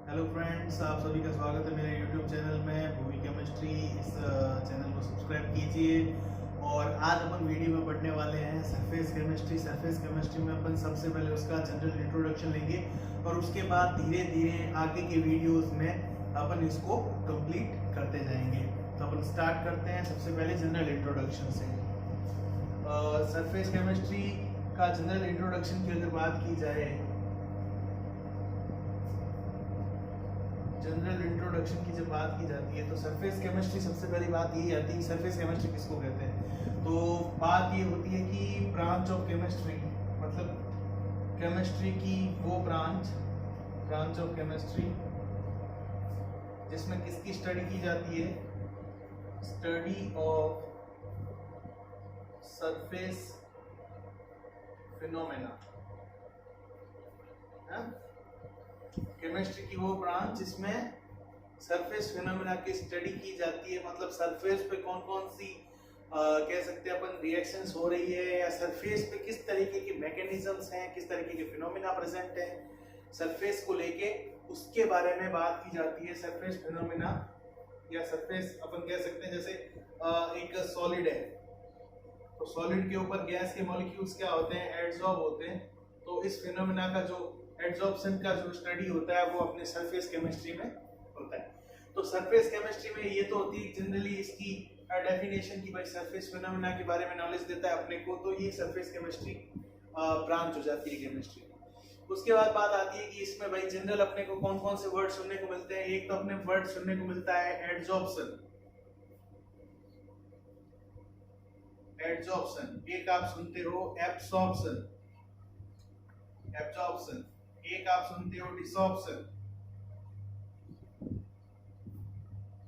Hello friends, आप सभी का स्वागत है मेरे यूट्यूब चैनल में भूमि केमिस्ट्री। इस चैनल को सब्सक्राइब कीजिए। और आज अपन वीडियो में पढ़ने वाले हैं सरफेस केमिस्ट्री। सरफेस केमिस्ट्री में अपन सबसे पहले उसका जनरल इंट्रोडक्शन लेंगे और उसके बाद धीरे धीरे आगे के वीडियोस में अपन इसको कंप्लीट करते जाएंगे। तो अपन स्टार्ट करते हैं सबसे पहले जनरल इंट्रोडक्शन से। सरफेस केमिस्ट्री का जनरल इंट्रोडक्शन की अगर बात की जाए, जनरल इंट्रोडक्शन की जब बात की जाती है तो सरफेस केमिस्ट्री सबसे पहली बात यही आती है, सरफेस केमिस्ट्री किसको कहते हैं। तो बात ये होती है कि ब्रांच ऑफ केमिस्ट्री, मतलब केमिस्ट्री की वो ब्रांच ऑफ केमिस्ट्री जिसमें किसकी स्टडी की जाती है, study of surface phenomena. Chemistry की वो ब्रांच जिसमें सरफेस फिनोमेना की स्टडी की जाती है, मतलब सरफेस पे कौन कौन सी कह सकते हैं अपन रिएक्शंस हो रही है, या सरफेस पे किस तरीके के मैकेनिज्म्स हैं, किस तरीके के फिनोमेना प्रेजेंट है सरफेस को लेके, उसके बारे में बात की जाती है। सरफेस फिनोमेना या सरफेस अपन कह सकते हैं, जैसे एक सॉलिड है तो सॉलिड के ऊपर गैस के मॉलिक्यूल्स क्या होते हैं, एडसॉर्ब होते हैं। तो इस फिनोमेना का जो एडसॉर्प्शन का जो स्टडी होता है वो अपने सरफेस केमिस्ट्री में होता है। तो सरफेस केमिस्ट्री में ये तो होती है जनरली इसकी डेफिनेशन की, भाई सरफेस फिनोमेना के बारे में नॉलेज देता है अपने को, तो ये सरफेस केमिस्ट्री ब्रांच हो जाती है केमिस्ट्री। उसके बाद बात आती है कि इसमें भाई जनरल अपने को कौन कौन से वर्ड सुनने को मिलते हैं। एक तो अपने वर्ड सुनने को मिलता है एडसॉर्प्शन, एक आप सुनते हो एब्सॉर्प्शन, एक आप सुनते हो डिसॉर्प्शन,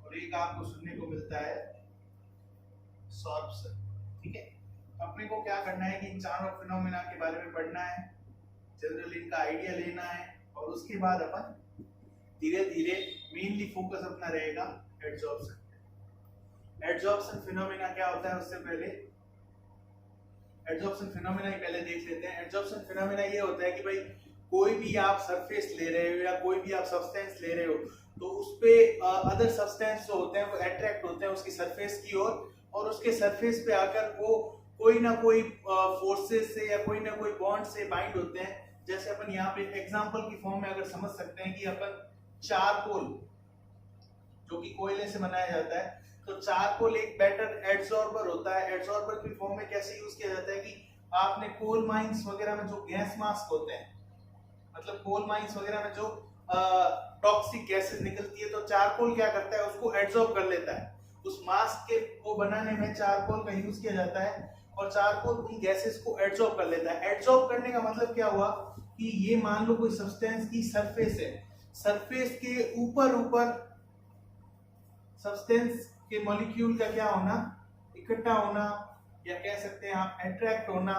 और एक आपको सुनने को मिलता है सॉर्प्शन। ठीक है, अपने को क्या करना है कि इन चारों फिनोमेना के बारे में पढ़ना है, जनरल इनका आइडिया लेना है, और उसके बाद अपन धीरे धीरे मेनली फोकस अपना रहेगा एडसॉर्प्शन। एडसॉर्प्शन फिनोमेना क्या होता है, उससे पहले एडसॉर्प्शन फिनोमेना ही पहले देख लेते हैं। एडसॉर्प्शन फिनोमेना ये होता है कि भाई कोई भी आप सरफेस ले रहे हो या कोई भी आप सब्सटेंस ले रहे हो तो उस पे अदर सब्सटेंस जो होते हैं वो अट्रैक्ट होते हैं उसकी सरफेस की ओर, और उसके सरफेस पे आकर वो कोई ना कोई फोर्सेस से या कोई ना कोई बॉन्ड से बाइंड होते हैं। जैसे अपन यहाँ पे एग्जांपल की फॉर्म में अगर समझ सकते हैं कि अपन चारकोल जो कि कोयले से बनाया जाता है, तो चारकोल एक बेटर एडसॉर्बर होता है। एडसॉर्बर की फॉर्म में कैसे यूज किया जाता है कि आपने कोल माइंस वगैरह में जो गैस मास्क होते हैं, मतलब कोल माइंस वगैरह में जो टॉक्सिक गैसेस निकलती है, तो चारकोल क्या करता है उसको एब्जॉर्ब कर लेता है। उस मास्क के को बनाने में चारकोल का यूज किया जाता है और चारकोल उन गैसेस को एब्जॉर्ब कर लेता है। एब्जॉर्ब करने का मतलब क्या हुआ कि ये मान लो कोई सब्सटेंस की सरफेस है, सरफेस के ऊपर सब्सटेंस के मॉलिक्यूल का क्या होना, इकट्ठा होना, या कह सकते हैं आप अट्रैक्ट होना।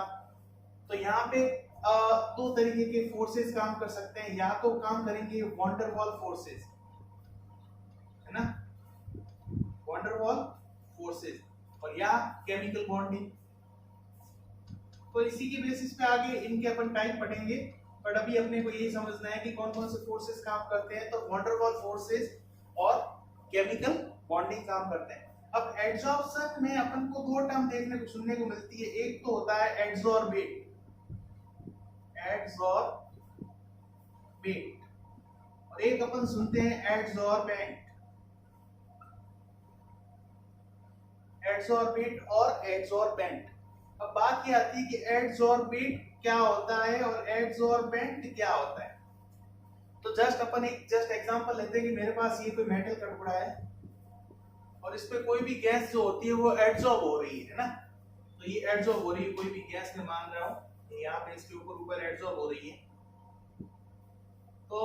तो यहाँ पे दो तरीके के फोर्सेस काम कर सकते हैं, या तो काम करेंगे वॉन्डरवॉल फोर्सेस, है ना, वॉन्डरवॉल फोर्सेस, और या केमिकल बॉन्डिंग। तो इसी के बेसिस पे आगे इनके अपन टाइप पढ़ेंगे, बट अभी अपने को यही समझना है कि कौन कौन से फोर्सेस काम करते हैं। तो वॉन्डरवॉल फोर्सेस और केमिकल बॉन्डिंग काम करते हैं। अब एडसॉर्प्शन में अपन को दो टर्म देखने को सुनने को मिलती है, एक तो होता है एडसॉर्बेट, और एक अपन सुनते हैं एडसॉर्बेंट, एडसॉर्बेट और एडसॉर्बेंट। अब बात क्या आती है कि एडसॉर्बेट क्या होता है और एडसॉर्बेंट क्या होता है। तो अपन एक एग्जांपल लेते हैं कि मेरे पास ये कोई मेटल का टुकड़ा है और इस पे कोई भी गैस जो होती है वो एडसॉर्ब हो रही है ना, तो ये एडसॉर्ब हो रही है, कोई भी गैस मैं मान रहा हूं यहाँ पे इसके ऊपर एडसॉर्ब हो रही है। तो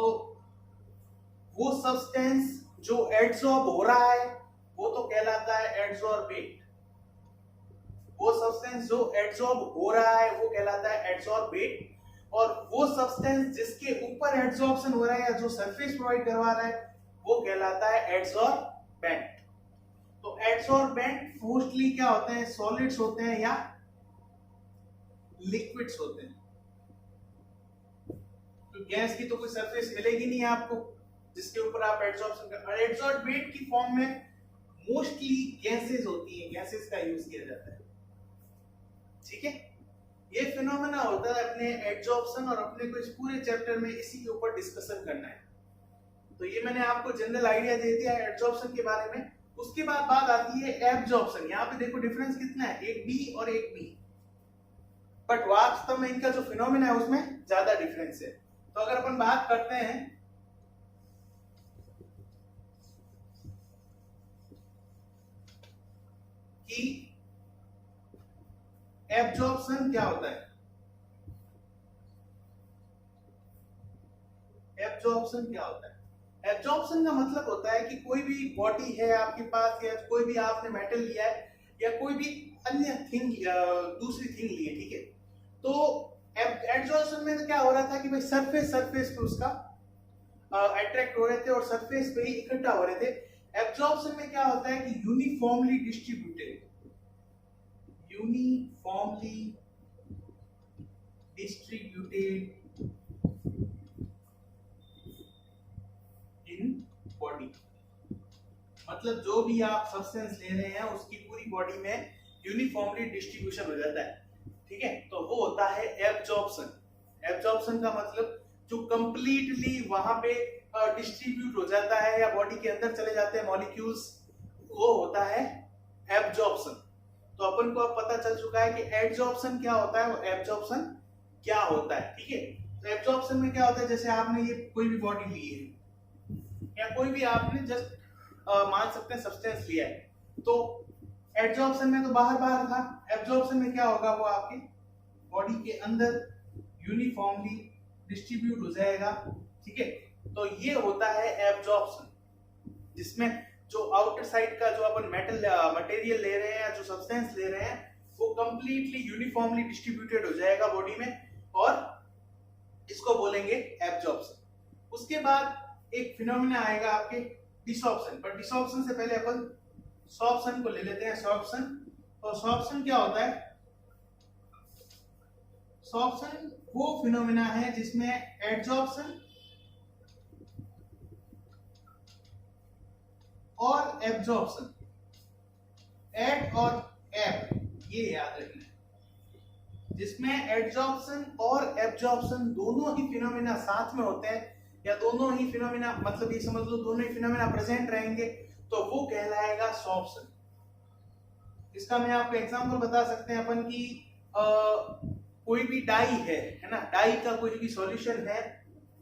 वो सब्सटेंस जो एडसॉर्ब हो रहा है वो तो कहलाता है एडसॉर्बेट, वो सब्सटेंस जो एडसॉर्ब हो रहा है वो कहलाता है एडसॉर्बेट, और वो सब्सटेंस जिसके ऊपर एडसॉर्प्शन हो रहा है या जो सरफेस प्रोवाइड करवा रहा है वो कहलाता है एडसॉर्बेंट। तो एडसॉर्बेंट मोस्टली क्या होते हैं, सॉलिड्स होते हैं या लिक्विड्स होते हैं। तो गैस की तो कोई सरफेस मिलेगी नहीं आपको, जिसके ऊपर आप एडजॉर्प्शन कर, एडसॉर्बेट की फॉर्म में मोस्टली गैसेस होती हैं, गैसेस का यूज किया जाता है। ठीक है, ये फिनोमेना होता है अपने एडजॉर्प्शन, और अपने को इस पूरे चैप्टर में इसी के ऊपर डिस्कशन करना है। तो ये मैंने आपको जनरल आइडिया दे दिया एडजॉर्प्शन के बारे में। उसके बाद बात आती है एब्जॉर्प्शन। यहाँ पे देखो डिफरेंस कितना है, एक बी और एक बी, बट वास्तव में इनका जो फिनोमेना है उसमें ज्यादा डिफरेंस है। तो अगर अपन बात करते हैं कि एब्जॉर्प्शन क्या होता है, एब्जॉर्प्शन क्या होता है? एब्जॉर्प्शन का मतलब होता है कि कोई भी बॉडी है आपके पास, या कोई भी आपने मेटल लिया है, या कोई भी अन्य थिंग, दूसरी थिंग ली है, ठीक है। तो एब्जॉर्प्शन में तो क्या हो रहा था कि भाई सरफेस पे उसका अट्रैक्ट हो रहे थे और सरफेस पे ही इकट्ठा हो रहे थे। एब्जॉर्प्शन में क्या होता है कि यूनिफॉर्मली डिस्ट्रीब्यूटेड इन बॉडी, मतलब जो भी आप सब्सटेंस ले रहे हैं उसकी पूरी बॉडी में यूनिफॉर्मली डिस्ट्रीब्यूशन हो जाता है। ठीक है, तो वो होता है एब्जॉर्प्शन। एब्जॉर्प्शन का मतलब जो कंप्लीटली वहां पे डिस्ट्रीब्यूट हो जाता है या बॉडी के अंदर चले जाते हैं मॉलिक्यूल्स, वो होता है एब्जॉर्प्शन। तो अपन को अब पता चल चुका है कि एडजॉर्प्शन क्या होता है, वो एब्जॉर्प्शन क्या होता है। ठीक है, तो एब्जॉर्प्शन में क्या होता है, जैसे आपने ये कोई भी बॉडी ली है या कोई भी आपने जस्ट मान सकते हैं सब्सटेंस लिया है, तो एडजॉर्प्शन में तो बाहर बाहर था, एब्जॉर्प्शन में क्या होगा, वो आपके बॉडी के अंदर यूनिफॉर्मली डिस्ट्रीब्यूट हो जाएगा। ठीक है, तो ये होता है एब्जॉर्प्शन, जिसमें जो आउटर साइड का जो अपन मेटल मटेरियल ले रहे हैं या जो सब्सटेंस ले रहे हैं वो कंप्लीटली यूनिफॉर्मली डिस्ट्रीब्यूटेड हो जाएगा बॉडी में, और इसको बोलेंगे एब्जॉर्प्शन। उसके बाद एक फिनोमेना आएगा आपके डिसॉर्प्शन, पर डिसॉर्प्शन से पहले अपन सॉर्प्शन को ले लेते हैं। सॉर्प्शन, तो सॉर्प्शन क्या होता है? सॉर्प्शन वो फिनोमेना है जिसमें एडजॉर्प्शन और एब्जॉर्प्शन, एड और एब, ये याद रखना है, जिसमें एडजॉर्प्शन और एब्जॉर्प्शन दोनों ही फिनोमेना साथ में होते हैं, या दोनों ही फिनोमेना, मतलब ये समझ लो दोनों ही फिनोमेना प्रेजेंट रहेंगे, तो वो कहलाएगा सॉर्प्शन। इसका मैं आपको एग्जांपल बता सकते हैं अपन की कोई भी डाई है ना, डाई का कोई भी सॉल्यूशन है,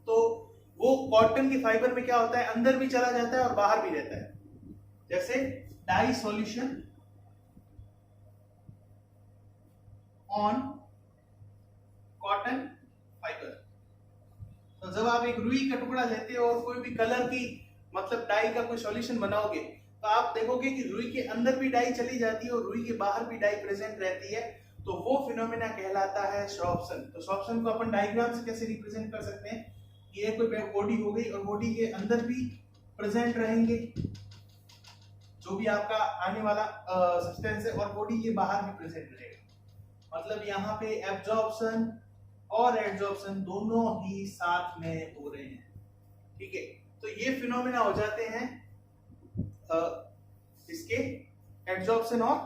तो वो कॉटन के फाइबर में क्या होता है, अंदर भी चला जाता है और बाहर भी रहता है। जैसे dye solution on cotton fibre, तो जब आप एक रुई का टुकड़ा लेते हो और कोई भी कलर की मतलब डाई का कोई सॉल्यूशन बनाओगे, तो आप देखोगे कि रुई के अंदर भी डाई चली जाती है और रुई के बाहर भी डाई प्रेजेंट रहती है, तो वो फिनोमेना कहलाता है सॉर्प्शन। तो सॉर्प्शन को अपन डायग्राम से कैसे रिप्रेजेंट कर सकते हैं, ये कोई बॉडी हो गई और बॉडी के अंदर भी प्रेजेंट रहेंगे जो भी आपका आने वाला सब्सटेंस है, और बॉडी के बाहर भी प्रेजेंट रहेगा। मतलब यहाँ पे एब्जॉर्प्शन और एडजॉर्प्शन दोनों ही साथ में हो रहे हैं। ठीक है, तो ये फिनोमेना हो जाते हैं इसके एडजॉर्प्शन और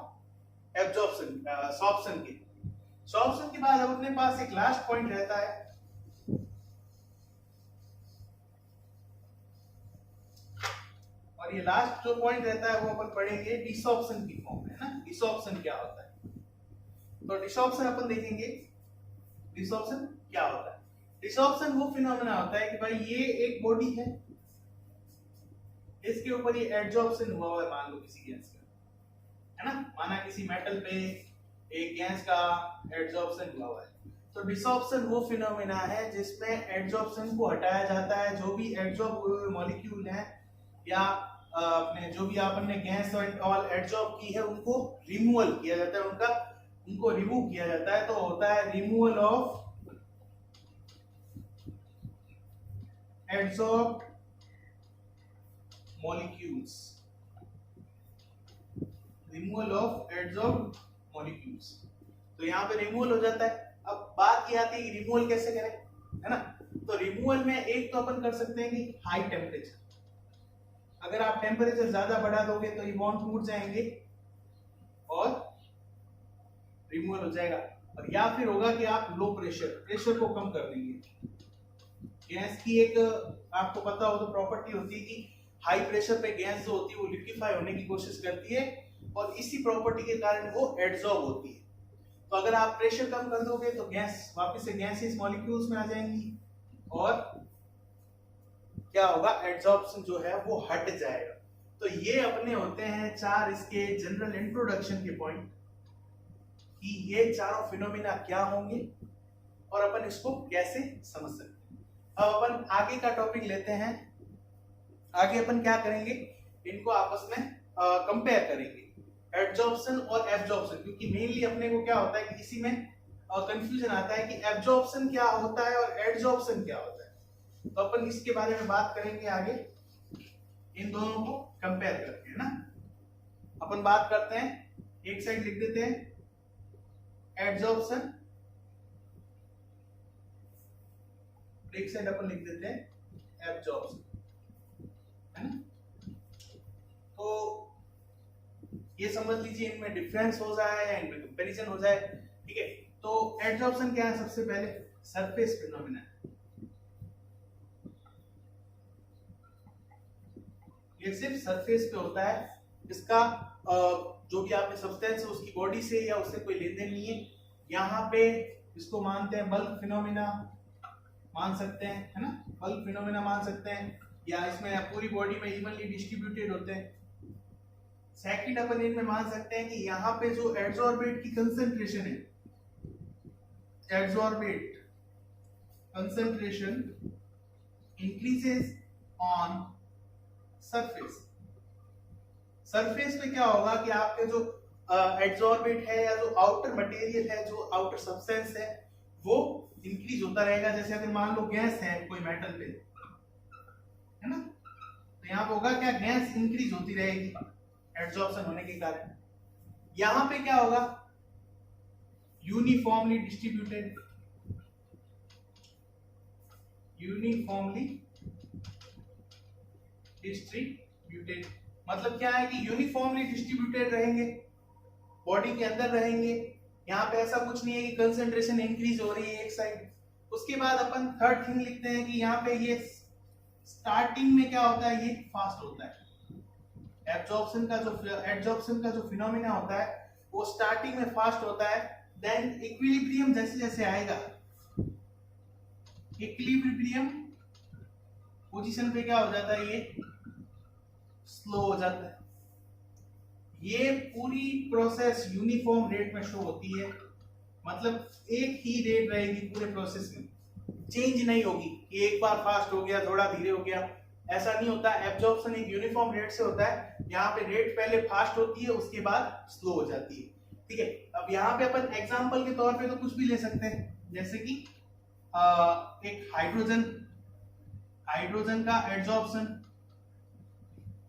एब्जॉर्प्शन, सॉर्प्शन के। सॉर्प्शन के बाद अपने पास एक लास्ट पॉइंट रहता है, और ये लास्ट जो पॉइंट रहता है वो अपन पढ़ेंगे डिसॉर्प्शन की फॉर्म में, है ना। डिसॉर्प्शन क्या होता है, तो डिसॉर्प्शन अपन देखेंगे डिसॉर्प्शन क्या होता है। डिसॉर्प्शन वो फिनोमेना होता है कि भाई ये एक बॉडी है, इसके ऊपर ये एडजॉर्प्शन हुआ है, मान लो किसी गैस का, है ना, माना किसी मेटल पे एक गैस का एडजॉर्प्शन हुआ है। तो डिसॉर्प्शन वो फिनोमेना है जिसमें एडजॉर्प्शन को हटाया जाता है, जो भी एडजॉर्ब हुए मॉलिक्यूल हैं या अपने जो भी आपने गैस और एडजॉर्ब की है उनको रिमूवल किया जाता है, उनको रिमूव किया जाता है, तो होता है removal of adsorb molecules, removal of adsorb molecules. तो यहाँ पे रिमूवल हो जाता है। अब बात ये आती है कि रिमूवल कैसे करें, है ना। तो रिमूवल में एक तो अपन कर सकते हैं कि हाई टेम्परेचर, अगर आप टेम्परेचर ज्यादा बढ़ा दोगे तो ये बॉन्ड टूट जाएंगे और रिमूवल हो जाएगा। और या फिर होगा कि आप लो प्रेशर को कम कर देंगे। गैस की एक आपको पता हो तो प्रॉपर्टी होती है कि हाई प्रेशर पे गैस जो होती है वो लिक्विफाई होने की कोशिश करती है और इसी प्रॉपर्टी के कारण वो एड्सॉर्ब होती है। तो अगर आप प्रेशर कम कर दोगे तो गैस वापस से गैसेस मॉलिक्यूल्स में आ जाएंगी और क्या होगा, एड्सॉर्प्शन जो है वो हट जाएगा। तो ये अपने होते हैं 4 इसके जनरल इंट्रोडक्शन के पॉइंट कि ये चारों फिनोमिना क्या होंगे और अपन इसको कैसे समझ सकते हैं। अब अपन आगे का टॉपिक लेते हैं। आगे अपन क्या करेंगे, इनको आपस में कंपेयर करेंगे, एड्सॉर्प्शन और एब्जॉर्प्शन, क्योंकि मेनली अपने को क्या होता है कि इसी में कंफ्यूजन आता है कि एब्जॉर्प्शन क्या होता है और एड्सॉर्प्शन क्या होता है। तो अपन इसके बारे में बात करेंगे आगे, इन दोनों को कंपेयर करके, है ना। अपन बात करते हैं, एक साइड लिख देते हैं एड्सॉर्प्शन, एक साइड अपन लिख देते हैं एब्जॉर्प्शन, है ना। तो ये समझ लीजिए इनमें डिफरेंस हो जाए या इनमें कंपैरिजन हो जाए, ठीक है। तो एड्सॉर्प्शन क्या है, सबसे पहले सरफेस फिनोमेना है। ये सिर्फ सरफेस पे होता है, इसका जो भी आपके सब्सटेंस है उसकी बॉडी से या उससे कोई लेन देन नहीं है। यहाँ पे इसको मानते हैं बल्क फिनोमेना मान सकते हैं, है ना, बल्क फिनोमेना मान सकते हैं, या इसमें पूरी बॉडी में इवनली डिस्ट्रीब्यूटेड होते हैं। सेकंड अपन इनमें मान सकते हैं कि यहाँ पे जो एड्सॉर्बेट की कंसंट्रेशन है, adsorbate concentration increases on surface. Surface पे क्या होगा कि आपके जो एड्सॉर्बेट है या जो आउटर मटेरियल है, जो आउटर सब्सटेंस है, वो इंक्रीज होता रहेगा। जैसे अगर मान लो गैस है कोई मेटल पे, है ना, तो यहाँ पे होगा क्या, गैस इंक्रीज होती रहेगी एड्सॉर्प्शन होने के कारण। यहाँ पे क्या होगा, यूनिफॉर्मली डिस्ट्रीब्यूटेड, यूनिफॉर्मली डिस्ट्रीब्यूटेड मतलब क्या है कि यूनिफॉर्मली डिस्ट्रीब्यूटेड रहेंगे, बॉडी के अंदर रहेंगे। यहाँ पे ऐसा कुछ नहीं है कि कंसंट्रेशन इंक्रीज हो रही है एक साइड। उसके बाद अपन थर्ड थिंग लिखते हैं कि यहाँ पे ये स्टार्टिंग में क्या होता है, ये फास्ट होता है। एब्जॉर्प्शन का जो फिनोमेना होता है वो स्टार्टिंग में फास्ट होता है, देन इक्विलिब्रियम जैसे जैसे आएगा, इक्विलिब्रियम पोजीशन पे क्या हो जाता है, ये स्लो हो जाता है। ये पूरी प्रोसेस यूनिफॉर्म रेट में शो होती है, मतलब एक ही रेट रहेगी पूरे प्रोसेस में, चेंज नहीं होगी कि एक बार फास्ट हो गया थोड़ा धीरे हो गया, ऐसा नहीं होता। एब्जॉर्प्शन एक यूनिफॉर्म रेट से होता है, यहाँ पे रेट पहले फास्ट होती है उसके बाद स्लो हो जाती है, ठीक है। अब यहाँ पे अपन एग्जांपल के तौर पे तो कुछ भी ले सकते हैं, जैसे कि एक हाइड्रोजन का एड्सॉर्प्शन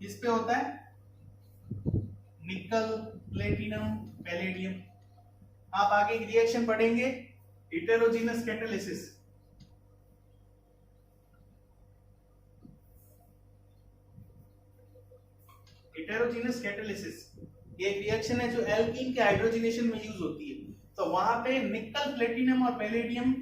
इस पे होता है निकल, प्लेटिनम, पैलेडियम। आप आगे एक रिएक्शन पढ़ेंगे, हेटेरोजेनस कैटालिसिस। हेटेरोजेनस कैटालिसिस ये एक रिएक्शन है जो एल्कीन के हाइड्रोजनेशन में यूज होती है। तो वहां पे निकल, प्लेटिनम और पैलेडियम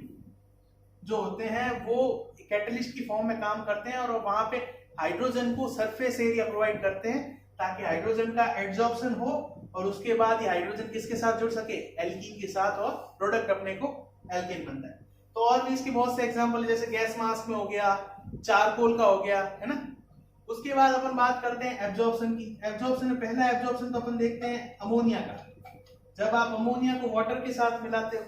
जो होते हैं वो कैटलिस्ट की फॉर्म में काम करते हैं और वहां पे हाइड्रोजन को सरफेस एरिया प्रोवाइड करते हैं ताकि हाइड्रोजन का एड्सॉर्प्शन हो और उसके बाद ये हाइड्रोजन किसके साथ जुड़ सके, एल्कीन के साथ, और प्रोडक्ट अपने को एल्केन बनता है। तो और भी इसके बहुत से एग्जांपल है, जैसे गैस मास्क में हो गया, चारकोल का हो गया, है ना। उसके बाद अपन बात करते हैं एब्जॉर्प्शन की। एब्जॉर्प्शन में पहला एब्जॉर्प्शन तो अपन देखते हैं अमोनिया का। जब आप अमोनिया को वाटर के साथ मिलाते हो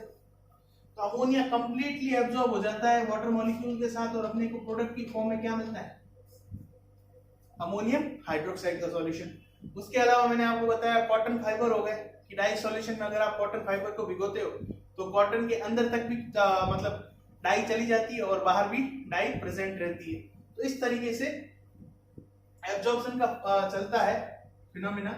तो अमोनिया कंप्लीटली एब्जॉर्ब हो जाता है वाटर मॉलिक्यूल के साथ और अपने को प्रोडक्ट की फॉर्म में क्या मिलता है, अमोनियम हाइड्रोक्साइड का सॉल्यूशन। उसके अलावा मैंने आपको बताया कॉटन फाइबर हो गए कि डाई सॉल्यूशन में अगर आप कॉटन फाइबर को भिगोते हो तो कॉटन के अंदर तक भी मतलब डाई चली जाती है और बाहर भी डाई प्रेजेंट रहती है। तो इस तरीके से एब्जॉर्प्शन का चलता है फिनोमिना।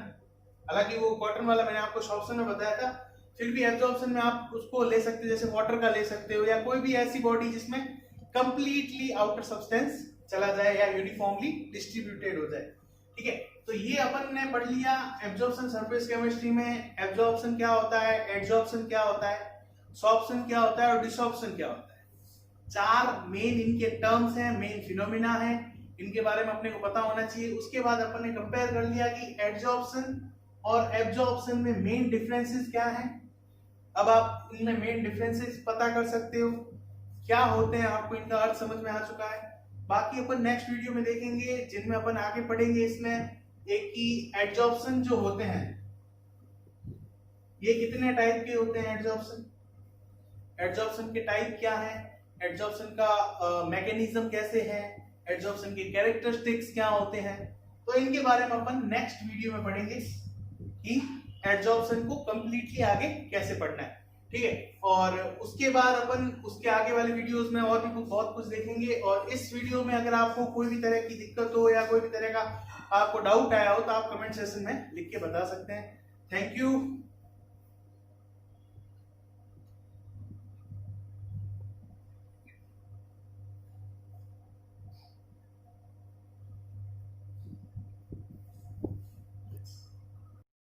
हालांकि वो कॉटन वाला मैंने आपको ऑप्शन में बताया था, फिर भी एब्जॉर्प्शन में आप उसको ले सकते हो, जैसे वाटर का ले सकते हो या कोई भी ऐसी बॉडी जिसमें कंप्लीटली आउटर सब्सटेंस चला जाए या यूनिफॉर्मली डिस्ट्रीब्यूटेड हो जाए। ठीक है, तो ये अपन ने पढ़ लिया एब्जॉर्प्शन सरफेस केमिस्ट्री में। एब्जॉर्प्शन क्या होता है, एडजॉर्प्शन क्या होता है, सॉर्प्शन क्या होता है और डिसॉर्प्शन क्या होता है। चार मेन इनके टर्म्स हैं, मेन फिनोमिना है, इनके बारे में अपने को पता होना चाहिए। उसके बाद अपन ने कंपेयर कर लिया कि एडजॉर्प्शन और एब्जॉर्प्शन में मेन डिफरेंसेस क्या हैं। अब आप इनमें मेन डिफरेंसेस पता कर सकते हो क्या होते हैं, आपको इनका अर्थ समझ में आ चुका है। बाकी अपन नेक्स्ट वीडियो में देखेंगे जिनमें अपन आगे पढ़ेंगे इसमें एक की एडजॉर्प्शन जो होते हैं ये कितने टाइप के होते हैं। एडजॉर्प्शन के टाइप क्या है, एडजॉर्प्शन का मैकेनिज्म कैसे है, एडजॉर्प्शन के कैरेक्टरिस्टिक्स क्या होते हैं, तो इनके बारे में अपन नेक्स्ट वीडियो में पढ़ेंगे कि एडजॉर्प्शन को कंप्लीटली आगे कैसे पढ़ना है। ठीक है, और उसके बाद अपन उसके आगे वाले वीडियोस में और भी बहुत कुछ देखेंगे। और इस वीडियो में अगर आपको कोई भी तरह की दिक्कत हो या कोई भी तरह का आपको डाउट आया हो तो आप कमेंट सेक्शन में लिख के बता सकते हैं। Thank you.